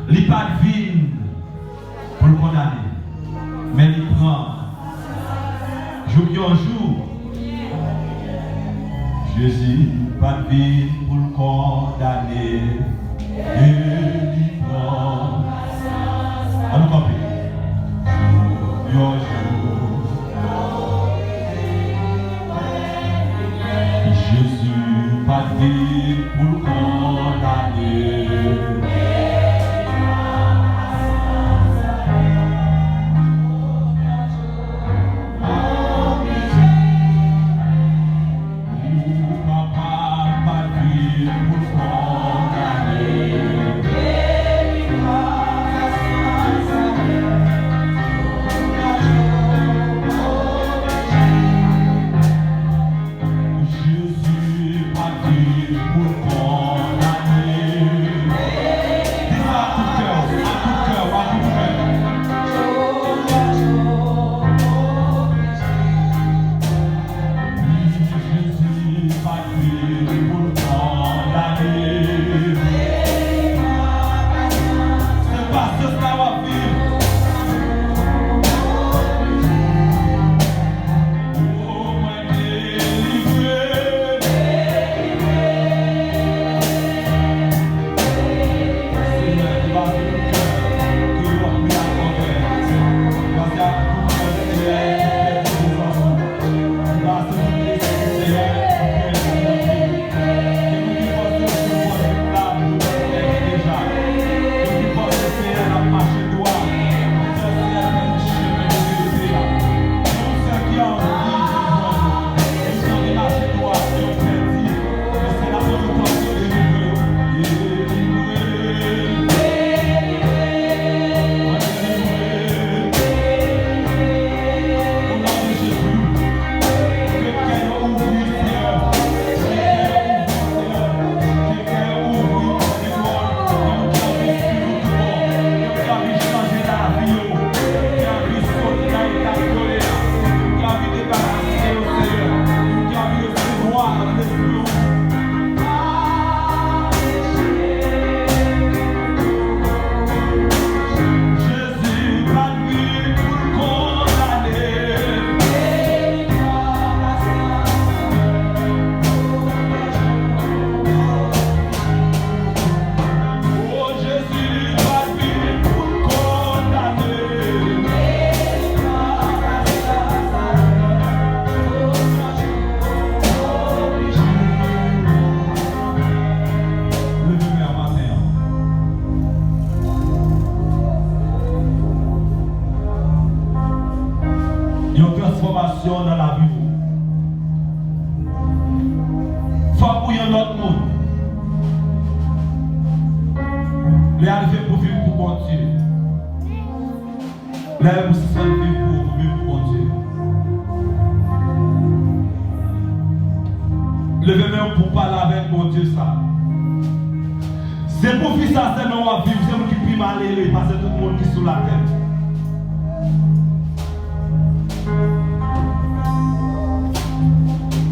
Il n'est pas de vie pour le condamner. Mais il prend. Jour en jour. Jésus, pas de vie pour le condamner. Et il prend. À nous camper. Jour en jour. Jésus, pas de vie pour le condamner. Dans la vie. Faut pour un autre monde. Les arriver pour vivre pour bon Dieu. Les arriver pour se vivre pour bon Dieu. Levez-moi pour parler avec mon Dieu ça. C'est pour vivre ça, c'est non à vivre, c'est nous qui puis malheureux parce que tout le monde qui est sous la tête.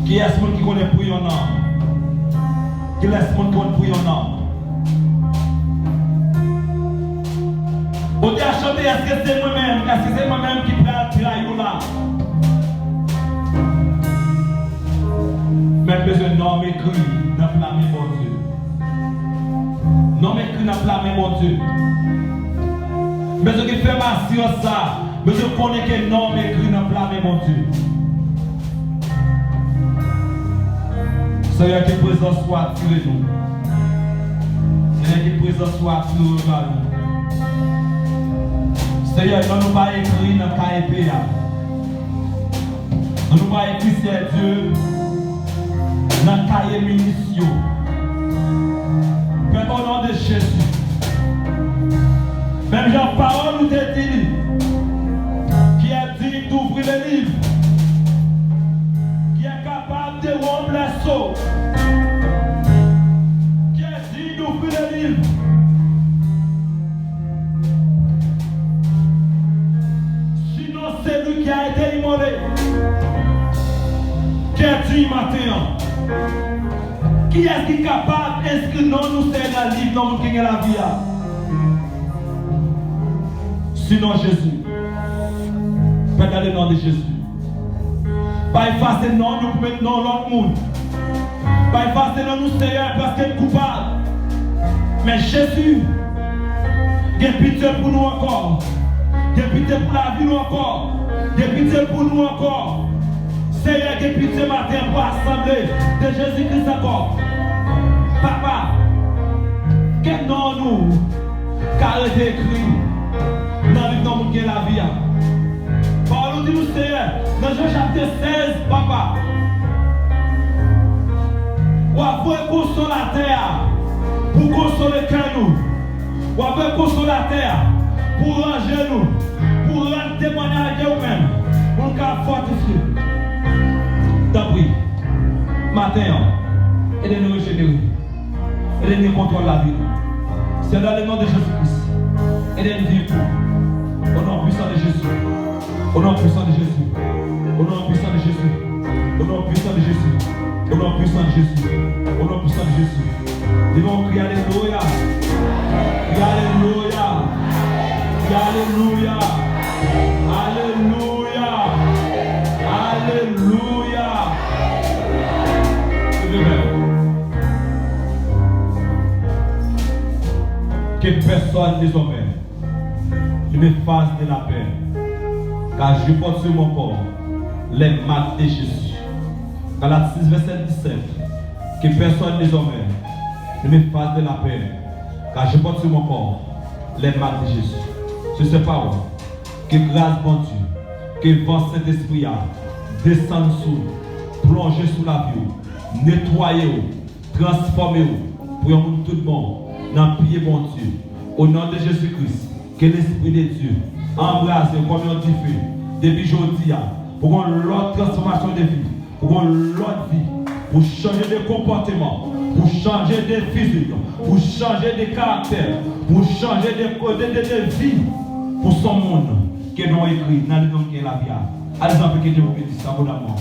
Qui est-ce qui connaît pour yon nom? Qui est-ce qui connaît pour yon nom? On dit à chanter, est-ce que c'est moi-même? Est-ce que c'est moi-même qui prend le tiraillou là? Mais besoin de nom écrit dans la main mon Dieu. Nom écrit dans la main mon Dieu. Besoin de faire ma science ça. Besoin de connaître que nom écrit dans la main mon Dieu. Seigneur, que présence soit sur nous. Seigneur, que présence soit sur nous. Seigneur, nous ne pas écrire dans le KEP. Nous ne pas écrire, c'est Dieu, dans le cahier munition. Père, au nom de Jésus. Même Jean parole nous te dit, qui est digne d'ouvrir le livre, qui est capable de rompre les seaux. Le livre. Sinon, c'est lui qui a été immolé. Qui a dit maintenant? Qui est-ce qui est capable d'inscrire non nous c'est dans le livre dans qui est la vie? Sinon Jésus. Père, dans le nom de Jésus. Pas effacer non nous pour mettre non l'autre monde. Pas effacer non nous Seigneur parce qu'il est coupable. Mais Jésus, il a pitié pour nous encore. Il a pitié pour la vie nous encore. Il a pitié pour nous encore. Seigneur, il a pitié matin pour l'assembler de Jésus-Christ encore. Papa, quel nom nous, car il est écrit dans le nom de la vie. Parole nous dit, Seigneur, dans Jean chapitre 16, papa, ou après consolateur pour consoler nous, ou après consolateur pour ranger nous, pour rendre témoignage de nous-mêmes, pour nous fortifier. T'as pris, matin, et de nous régénérer, et de nous contrôler la vie. C'est dans le nom de Jésus-Christ, et de nous vivre au nom puissant de Jésus. Au nom puissant de Jésus. Au nom puissant de Jésus. Au nom puissant de Jésus. Au nom puissant de Jésus. Au nom puissant de Jésus. Ils vont crier Alléluia. Alléluia. Alléluia. Alléluia. Alléluia. Que personne désormais ne me fasse de la peine. Car je porte sur mon corps les marques de Jésus. Galates 6, verset 17. Que personne désormais ne me fasse de la peine. Car je porte sur mon corps les marques de Jésus. Je sais pas où. Que grâce, bon Dieu, que vent Saint-Esprit descende sous, plonger sous la vie, nettoyer, transformer pour un monde tout le monde, dans le pied, bon Dieu. Au nom de Jésus-Christ, que l'Esprit de Dieu embrasse comme un petit feu depuis aujourd'hui pour une autre transformation de vie, pour une autre vie, pour changer de comportement, pour changer de physique, pour changer de caractère, pour changer de vie pour son monde qui est écrit dans le nom de la vie. Allez-y, que Dieu vous bénisse abondamment.